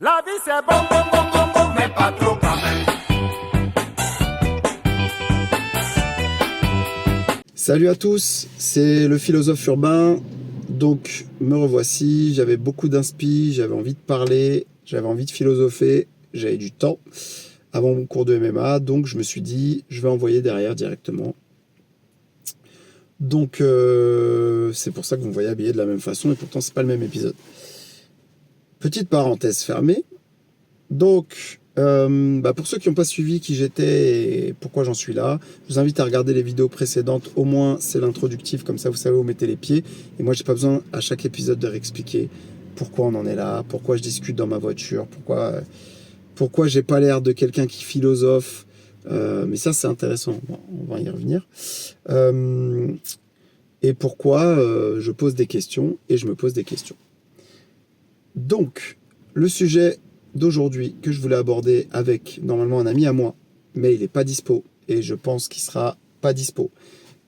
La vie c'est bon, bon, bon, bon, bon, mais pas trop quand même. Salut à tous, c'est le philosophe urbain. Donc me revoici, j'avais beaucoup d'inspi, j'avais envie de parler, j'avais envie de philosopher, j'avais du temps avant mon cours de MMA, donc je me suis dit je vais envoyer derrière directement. Donc c'est pour ça que vous me voyez habillé de la même façon et pourtant c'est pas le même épisode. Petite parenthèse fermée. Donc pour ceux qui n'ont pas suivi qui j'étais et pourquoi j'en suis là, je vous invite à regarder les vidéos précédentes. Au moins c'est l'introductif, comme ça vous savez où mettez les pieds. Et moi j'ai pas besoin à chaque épisode de réexpliquer pourquoi on en est là, pourquoi je discute dans ma voiture, pourquoi j'ai pas l'air de quelqu'un qui philosophe. Mais ça c'est intéressant, on va y revenir. Et pourquoi je pose des questions et je me pose des questions. Donc le sujet d'aujourd'hui que je voulais aborder avec normalement un ami à moi, mais il n'est pas dispo et je pense qu'il sera pas dispo.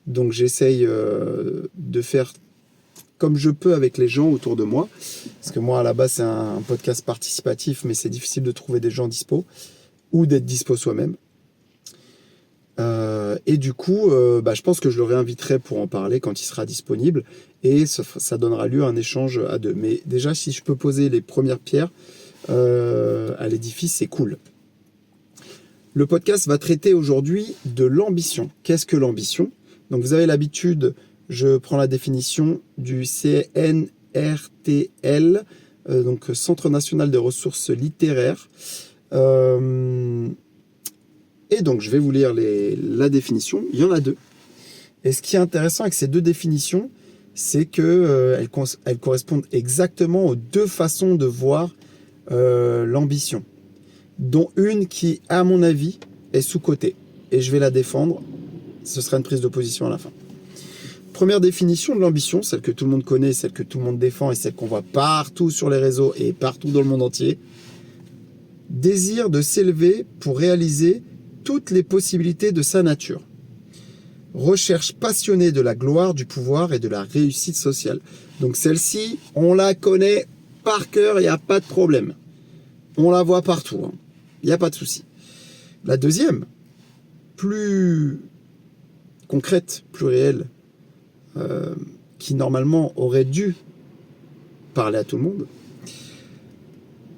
Donc j'essaye de faire comme je peux avec les gens autour de moi, parce que moi à la base c'est un podcast participatif, mais c'est difficile de trouver des gens dispo ou d'être dispo soi-même. Et du coup, je pense que je le réinviterai pour en parler quand il sera disponible et ça donnera lieu à un échange à deux. Mais déjà, si je peux poser les premières pierres à l'édifice, c'est cool. Le podcast va traiter aujourd'hui de l'ambition. Qu'est-ce que l'ambition ? Donc vous avez l'habitude, je prends la définition du CNRTL, donc Centre National des Ressources Littéraires. Et donc je vais vous lire la définition. Il y en a deux. Et ce qui est intéressant avec ces deux définitions, c'est qu'elles correspondent exactement aux deux façons de voir l'ambition, dont une qui, à mon avis, est sous-cotée. Et je vais la défendre. Ce sera une prise de position à la fin. Première définition de l'ambition, celle que tout le monde connaît, celle que tout le monde défend et celle qu'on voit partout sur les réseaux et partout dans le monde entier. Désir de s'élever pour réaliser toutes les possibilités de sa nature. Recherche passionnée de la gloire, du pouvoir et de la réussite sociale. Donc celle-ci, on la connaît par cœur, il n'y a pas de problème. On la voit partout, il n'y a pas de souci. La deuxième, plus concrète, plus réelle, qui normalement aurait dû parler à tout le monde,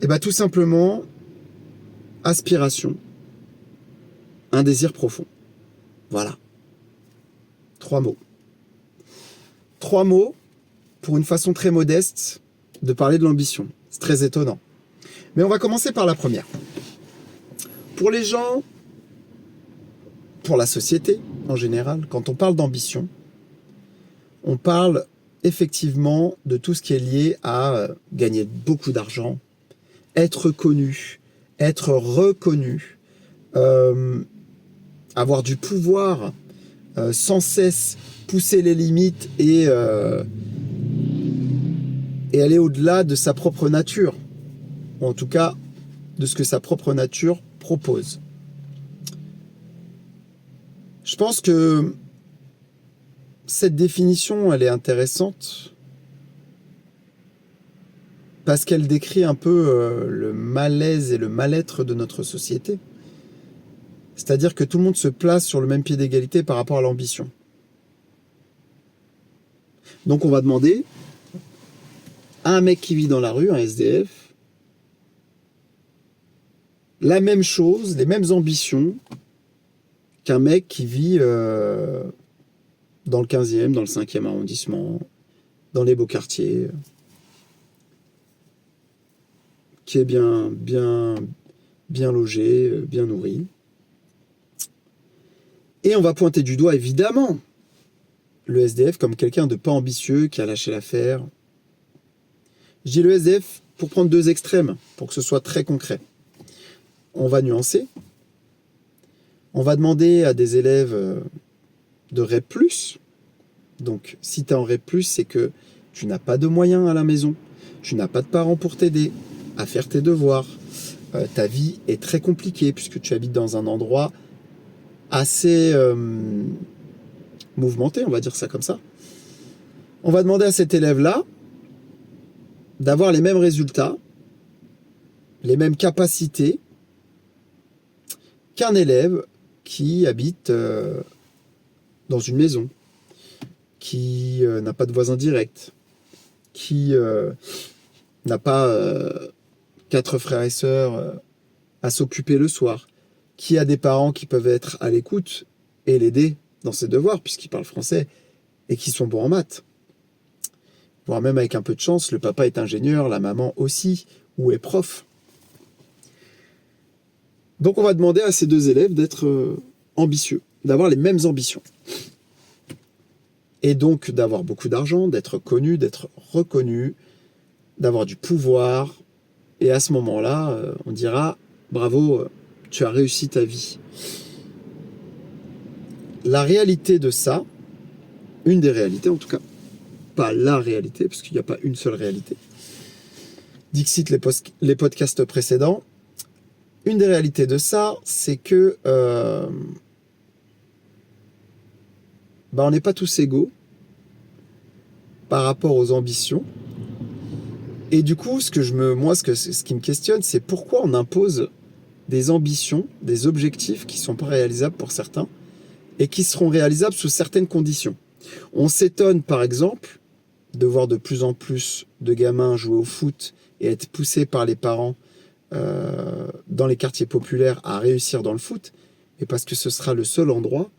et tout simplement, aspiration, un désir profond. Voilà. 3 mots. 3 mots pour une façon très modeste de parler de l'ambition. C'est très étonnant. Mais on va commencer par la première. Pour les gens, pour la société en général, quand on parle d'ambition, on parle effectivement de tout ce qui est lié à gagner beaucoup d'argent, être connu, être reconnu, avoir du pouvoir, sans cesse pousser les limites et aller au-delà de sa propre nature, ou en tout cas de ce que sa propre nature propose. Je pense que cette définition, elle est intéressante parce qu'elle décrit un peu le malaise et le mal-être de notre société. C'est-à-dire que tout le monde se place sur le même pied d'égalité par rapport à l'ambition. Donc on va demander à un mec qui vit dans la rue, un SDF, la même chose, les mêmes ambitions qu'un mec qui vit dans le 15e, dans le 5e arrondissement, dans les beaux quartiers, qui est bien logé, bien nourri. Et on va pointer du doigt, évidemment, le SDF comme quelqu'un de pas ambitieux, qui a lâché l'affaire. Je dis le SDF pour prendre 2 extrêmes, pour que ce soit très concret. On va nuancer. On va demander à des élèves de REP+. Donc, si tu es en REP+, c'est que tu n'as pas de moyens à la maison. Tu n'as pas de parents pour t'aider à faire tes devoirs. Ta vie est très compliquée puisque tu habites dans un endroit assez mouvementé, on va dire ça comme ça. On va demander à cet élève-là d'avoir les mêmes résultats les mêmes capacités qu'un élève qui habite dans une maison, qui n'a pas de voisin direct, qui n'a pas 4 frères et sœurs à s'occuper le soir, qui a des parents qui peuvent être à l'écoute et l'aider dans ses devoirs, puisqu'il parle français, et qui sont bons en maths. Voire même avec un peu de chance, le papa est ingénieur, la maman aussi, ou est prof. Donc on va demander à ces 2 élèves d'être ambitieux, d'avoir les mêmes ambitions. Et donc d'avoir beaucoup d'argent, d'être connu, d'être reconnu, d'avoir du pouvoir. Et à ce moment-là, on dira « Bravo, tu as réussi ta vie ». La réalité de ça, une des réalités en tout cas, pas la réalité, parce qu'il n'y a pas une seule réalité. Dixit les podcasts précédents. Une des réalités de ça, c'est que on n'est pas tous égaux par rapport aux ambitions. Et du coup, ce qui me questionne, c'est pourquoi on impose des ambitions, des objectifs qui ne sont pas réalisables pour certains et qui seront réalisables sous certaines conditions. On s'étonne, par exemple, de voir de plus en plus de gamins jouer au foot et être poussés par les parents dans les quartiers populaires à réussir dans le foot, et parce que ce sera le seul endroit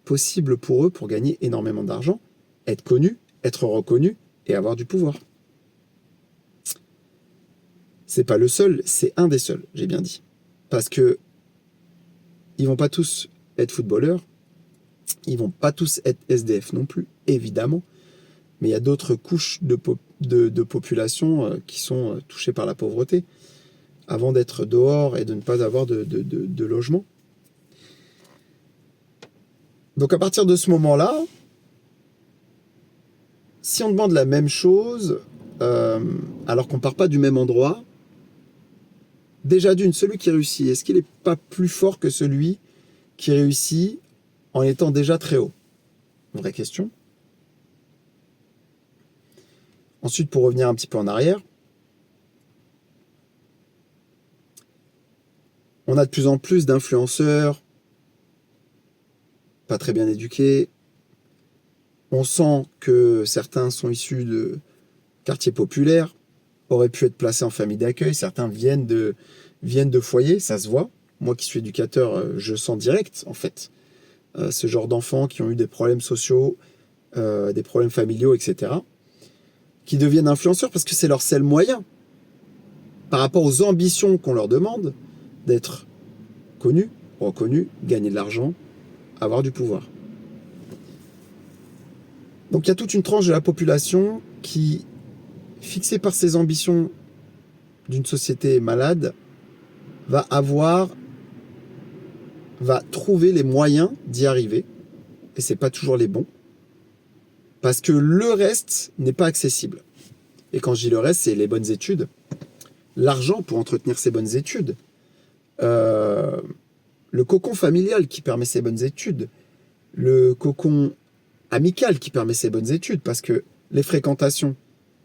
possible pour eux pour gagner énormément d'argent, être connus, être reconnus et avoir du pouvoir. C'est pas le seul, c'est un des seuls, j'ai bien dit. Parce que ils vont pas tous être footballeurs, ils vont pas tous être SDF non plus, évidemment, mais il y a d'autres couches de population qui sont touchées par la pauvreté, avant d'être dehors et de ne pas avoir de logement. Donc à partir de ce moment-là, si on demande la même chose, alors qu'on ne part pas du même endroit, déjà celui qui réussit, est-ce qu'il n'est pas plus fort que celui qui réussit en étant déjà très haut? Vraie question. Ensuite, pour revenir un petit peu en arrière, on a de plus en plus d'influenceurs pas très bien éduqués. On sent que certains sont issus de quartiers populaires, auraient pu être placés en famille d'accueil. Certains viennent de foyers, ça se voit. Moi qui suis éducateur, je sens direct, en fait, ce genre d'enfants qui ont eu des problèmes sociaux, des problèmes familiaux, etc., qui deviennent influenceurs parce que c'est leur seul moyen, par rapport aux ambitions qu'on leur demande, d'être connus, reconnus, gagner de l'argent, avoir du pouvoir. Donc il y a toute une tranche de la population qui, fixée par ses ambitions d'une société malade, va trouver les moyens d'y arriver, et c'est pas toujours les bons, parce que le reste n'est pas accessible. Et quand je dis le reste, c'est les bonnes études, l'argent pour entretenir ces bonnes études, le cocon familial qui permet ces bonnes études, le cocon amical qui permet ces bonnes études, parce que les fréquentations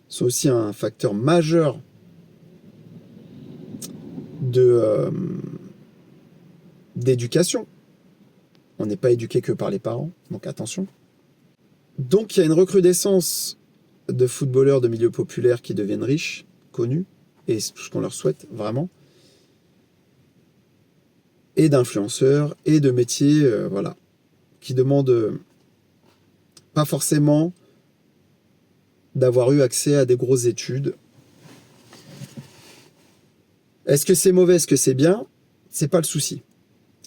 sont aussi un facteur majeur d'éducation. On n'est pas éduqué que par les parents, donc attention. Donc il y a une recrudescence de footballeurs de milieux populaires qui deviennent riches, connus, et c'est tout ce qu'on leur souhaite, vraiment. Et d'influenceurs, et de métiers, qui demandent pas forcément d'avoir eu accès à des grosses études. Est-ce que c'est mauvais, est-ce que c'est bien? C'est pas le souci.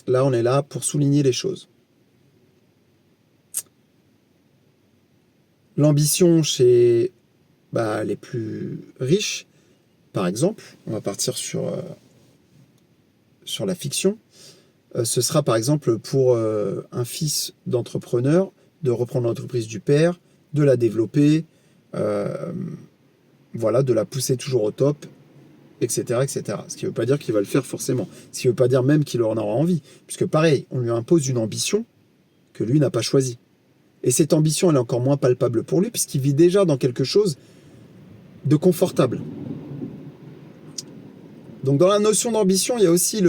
Là, on est là pour souligner les choses. L'ambition chez les plus riches, par exemple, on va partir sur la fiction, ce sera par exemple pour un fils d'entrepreneur de reprendre l'entreprise du père, de la développer, de la pousser toujours au top, etc., etc. Ce qui ne veut pas dire qu'il va le faire forcément. Ce qui ne veut pas dire même qu'il en aura envie. Puisque pareil, on lui impose une ambition que lui n'a pas choisie. Et cette ambition, elle est encore moins palpable pour lui, puisqu'il vit déjà dans quelque chose de confortable. Donc dans la notion d'ambition, il y a aussi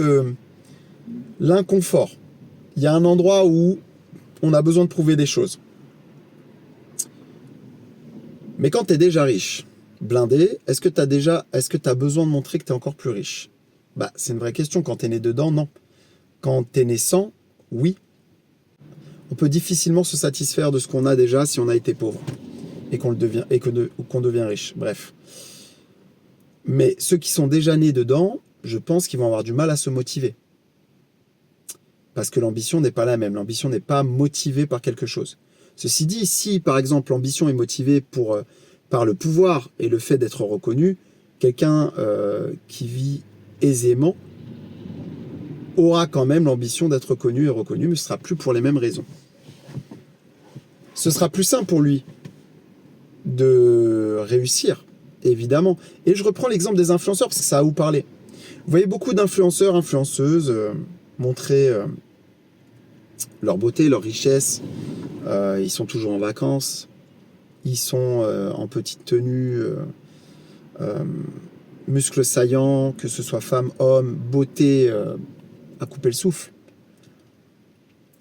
l'inconfort. Il y a un endroit où on a besoin de prouver des choses. Mais quand tu es déjà riche, blindé, est-ce que tu as besoin de montrer que tu es encore plus riche? Bah, c'est une vraie question. Quand tu es né dedans, non. Quand tu es né sans, oui. On peut difficilement se satisfaire de ce qu'on a déjà si on a été pauvre et qu'on devient riche. Bref. Mais ceux qui sont déjà nés dedans, je pense qu'ils vont avoir du mal à se motiver. Parce que l'ambition n'est pas la même. L'ambition n'est pas motivée par quelque chose. Ceci dit, si par exemple l'ambition est motivée par le pouvoir et le fait d'être reconnu, quelqu'un qui vit aisément aura quand même l'ambition d'être connu et reconnu, mais ce ne sera plus pour les mêmes raisons. Ce sera plus simple pour lui de réussir, évidemment. Et je reprends l'exemple des influenceurs parce que ça va vous parler. Vous voyez beaucoup d'influenceurs, influenceuses montrer leur beauté, leur richesse. Ils sont toujours en vacances. Ils sont en petite tenue, muscles saillants, que ce soit femme, homme, beauté à couper le souffle.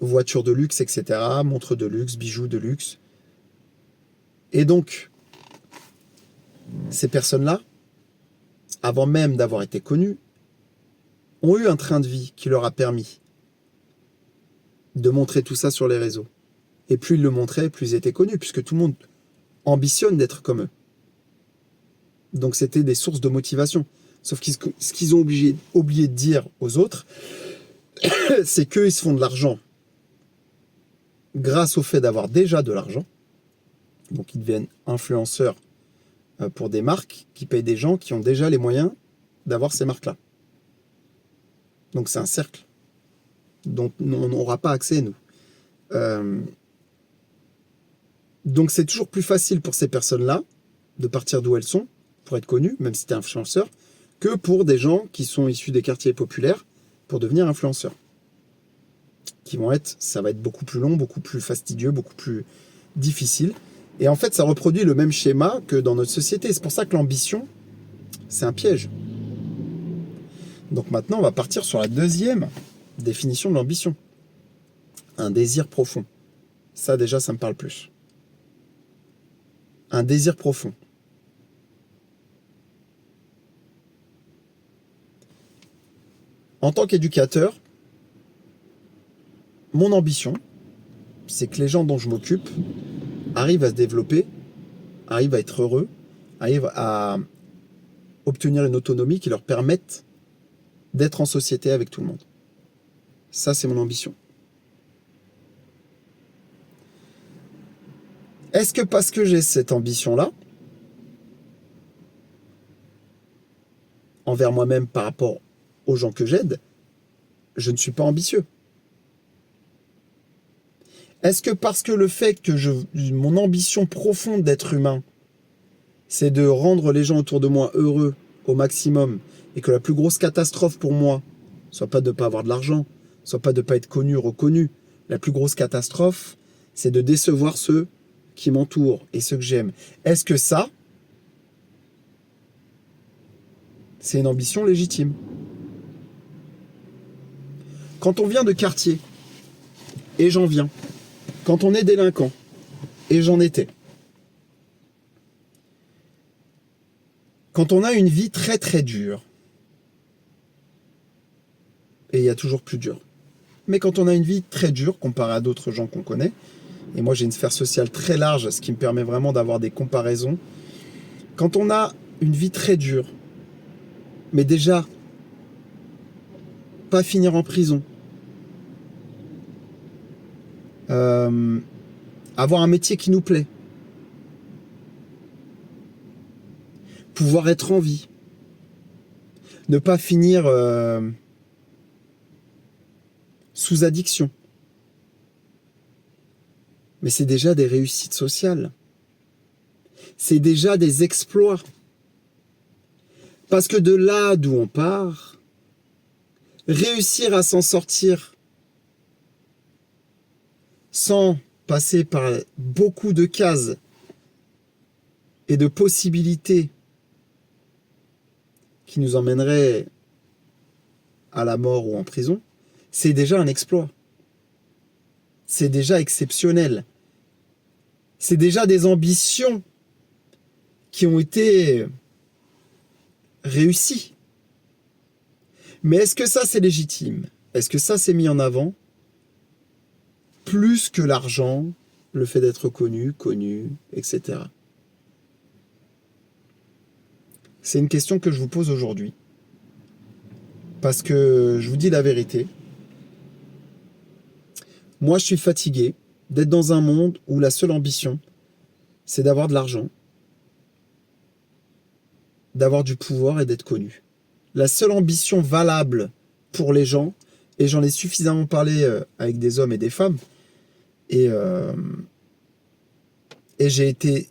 Voiture de luxe, etc. Montres de luxe, bijoux de luxe. Et donc, ces personnes-là, avant même d'avoir été connues, ont eu un train de vie qui leur a permis de montrer tout ça sur les réseaux. Et plus ils le montraient, plus ils étaient connus, puisque tout le monde ambitionne d'être comme eux. Donc c'était des sources de motivation. Sauf que ce qu'ils ont oublié de dire aux autres, c'est qu'eux, ils se font de l'argent grâce au fait d'avoir déjà de l'argent. Donc ils deviennent influenceurs pour des marques qui payent des gens qui ont déjà les moyens d'avoir ces marques-là. Donc c'est un cercle dont on n'aura pas accès, nous. Donc c'est toujours plus facile pour ces personnes-là de partir d'où elles sont, pour être connues, même si tu es influenceur, que pour des gens qui sont issus des quartiers populaires pour devenir influenceurs. Ça va être beaucoup plus long, beaucoup plus fastidieux, beaucoup plus difficile. Et en fait, ça reproduit le même schéma que dans notre société. C'est pour ça que l'ambition, c'est un piège. Donc maintenant, on va partir sur la deuxième définition de l'ambition. Un désir profond. Ça, déjà, ça me parle plus. Un désir profond. En tant qu'éducateur, mon ambition, c'est que les gens dont je m'occupe arrivent à se développer, arrivent à être heureux, arrivent à obtenir une autonomie qui leur permette d'être en société avec tout le monde. Ça, c'est mon ambition. Est-ce que parce que j'ai cette ambition-là, envers moi-même par rapport aux gens que j'aide, je ne suis pas ambitieux? Est-ce que parce que le fait que mon ambition profonde d'être humain, c'est de rendre les gens autour de moi heureux au maximum, et que la plus grosse catastrophe pour moi, soit pas de ne pas avoir de l'argent, soit pas de ne pas être connu, reconnu, la plus grosse catastrophe, c'est de décevoir ceux qui m'entourent et ceux que j'aime. Est-ce que ça, c'est une ambition légitime? Quand on vient de quartier, et j'en viens, quand on est délinquant, et j'en étais, quand on a une vie très très dure, et il y a toujours plus dur, mais quand on a une vie très dure comparée à d'autres gens qu'on connaît, et moi j'ai une sphère sociale très large, ce qui me permet vraiment d'avoir des comparaisons, quand on a une vie très dure, mais déjà, pas finir en prison, avoir un métier qui nous plaît, pouvoir être en vie, ne pas finir sous addiction. Mais c'est déjà des réussites sociales. C'est déjà des exploits. Parce que de là d'où on part, réussir à s'en sortir sans passer par beaucoup de cases et de possibilités qui nous emmèneraient à la mort ou en prison, c'est déjà un exploit. C'est déjà exceptionnel. C'est déjà des ambitions qui ont été réussies. Mais est-ce que ça, c'est légitime? Est-ce que ça, c'est mis en avant? Plus que l'argent, le fait d'être connu, etc. C'est une question que je vous pose aujourd'hui. Parce que je vous dis la vérité. Moi, je suis fatigué d'être dans un monde où la seule ambition, c'est d'avoir de l'argent, d'avoir du pouvoir et d'être connu. La seule ambition valable pour les gens, et j'en ai suffisamment parlé avec des hommes et des femmes, et j'ai été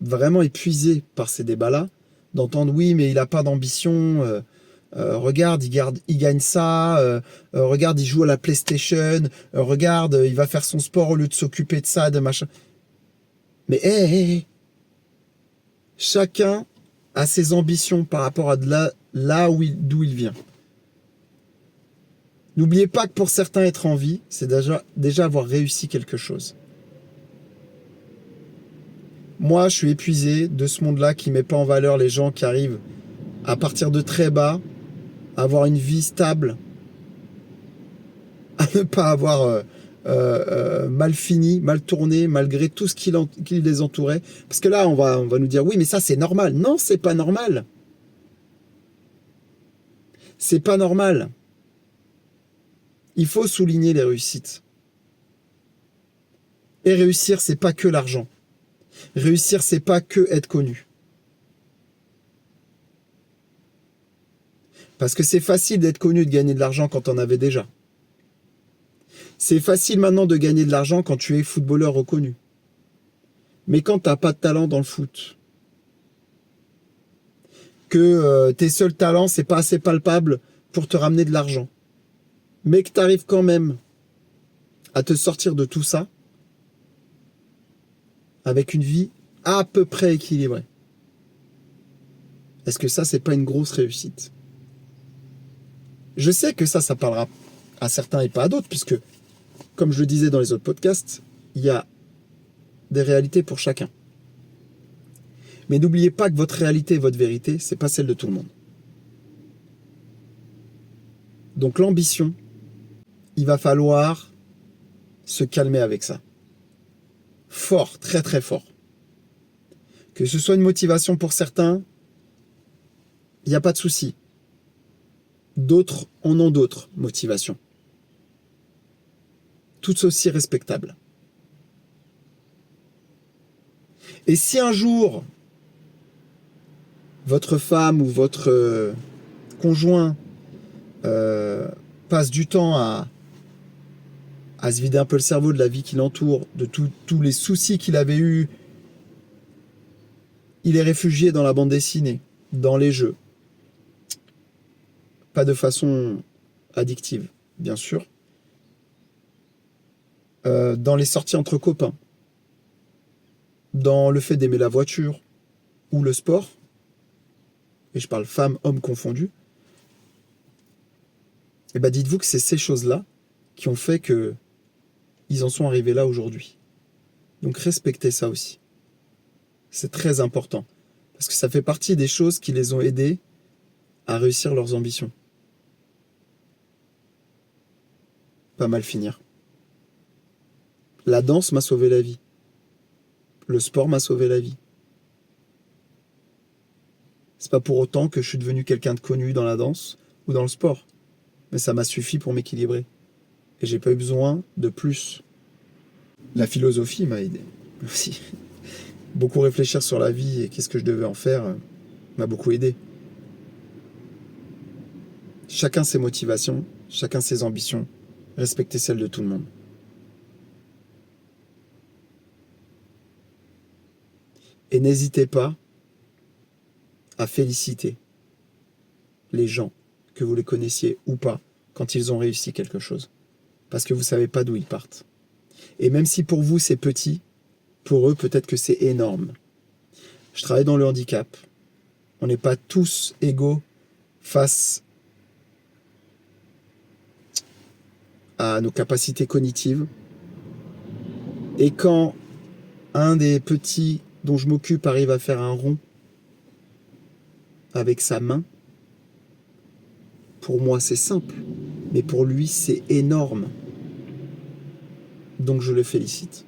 vraiment épuisé par ces débats-là, d'entendre oui, mais il n'a pas d'ambition, regarde, il gagne ça, regarde, il joue à la PlayStation, regarde, il va faire son sport au lieu de s'occuper de ça, de machin. Mais chacun a ses ambitions par rapport à d'où il vient. N'oubliez pas que pour certains, être en vie, c'est déjà avoir réussi quelque chose. Moi, je suis épuisé de ce monde-là qui ne met pas en valeur les gens qui arrivent à partir de très bas, à avoir une vie stable, à ne pas avoir mal fini, mal tourné, malgré tout ce qui les entourait. Parce que là, on va nous dire, oui, mais ça, c'est normal. Non, c'est pas normal. C'est pas normal. Il faut souligner les réussites. Et réussir, c'est pas que l'argent. Réussir, c'est pas que être connu. Parce que c'est facile d'être connu et de gagner de l'argent quand on en avait déjà. C'est facile maintenant de gagner de l'argent quand tu es footballeur reconnu. Mais quand tu n'as pas de talent dans le foot, que tes seuls talents, c'est pas assez palpable pour te ramener de l'argent, mais que tu arrives quand même à te sortir de tout ça avec une vie à peu près équilibrée. Est-ce que ça, c'est pas une grosse réussite? Je sais que ça parlera à certains et pas à d'autres, puisque, comme je le disais dans les autres podcasts, il y a des réalités pour chacun. Mais n'oubliez pas que votre réalité et votre vérité, c'est pas celle de tout le monde. Donc l'ambition, il va falloir se calmer avec ça. Fort, très très fort. Que ce soit une motivation pour certains, il n'y a pas de souci. D'autres en ont d'autres motivations. Toutes aussi respectables. Et si un jour, votre femme ou votre conjoint passe du temps à se vider un peu le cerveau de la vie qui l'entoure, de tous les soucis qu'il avait eus, il est réfugié dans la bande dessinée, dans les jeux. Pas de façon addictive, bien sûr. Dans les sorties entre copains. Dans le fait d'aimer la voiture ou le sport. Et je parle femmes, hommes confondus. Et bien dites-vous que c'est ces choses-là qui ont fait que ils en sont arrivés là aujourd'hui. Donc respectez ça aussi. C'est très important. Parce que ça fait partie des choses qui les ont aidés à réussir leurs ambitions. Pas mal finir. La danse m'a sauvé la vie. Le sport m'a sauvé la vie. C'est pas pour autant que je suis devenu quelqu'un de connu dans la danse ou dans le sport. Mais ça m'a suffi pour m'équilibrer. Et j'ai pas eu besoin de plus. La philosophie m'a aidé aussi. Beaucoup réfléchir sur la vie et qu'est-ce que je devais en faire m'a beaucoup aidé. Chacun ses motivations, chacun ses ambitions. Respectez celles de tout le monde. Et n'hésitez pas à féliciter les gens, que vous les connaissiez ou pas, quand ils ont réussi quelque chose. Parce que vous ne savez pas d'où ils partent. Et même si pour vous c'est petit, pour eux peut-être que c'est énorme. Je travaille dans le handicap. On n'est pas tous égaux face à nos capacités cognitives. Et quand un des petits dont je m'occupe arrive à faire un rond avec sa main, pour moi c'est simple, mais pour lui c'est énorme. Donc je le félicite.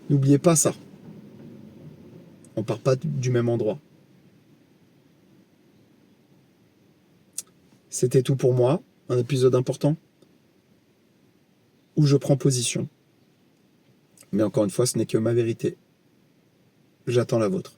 N'oubliez pas ça. On part pas du même endroit. C'était tout pour moi, un épisode important où je prends position. Mais encore une fois, ce n'est que ma vérité. J'attends la vôtre.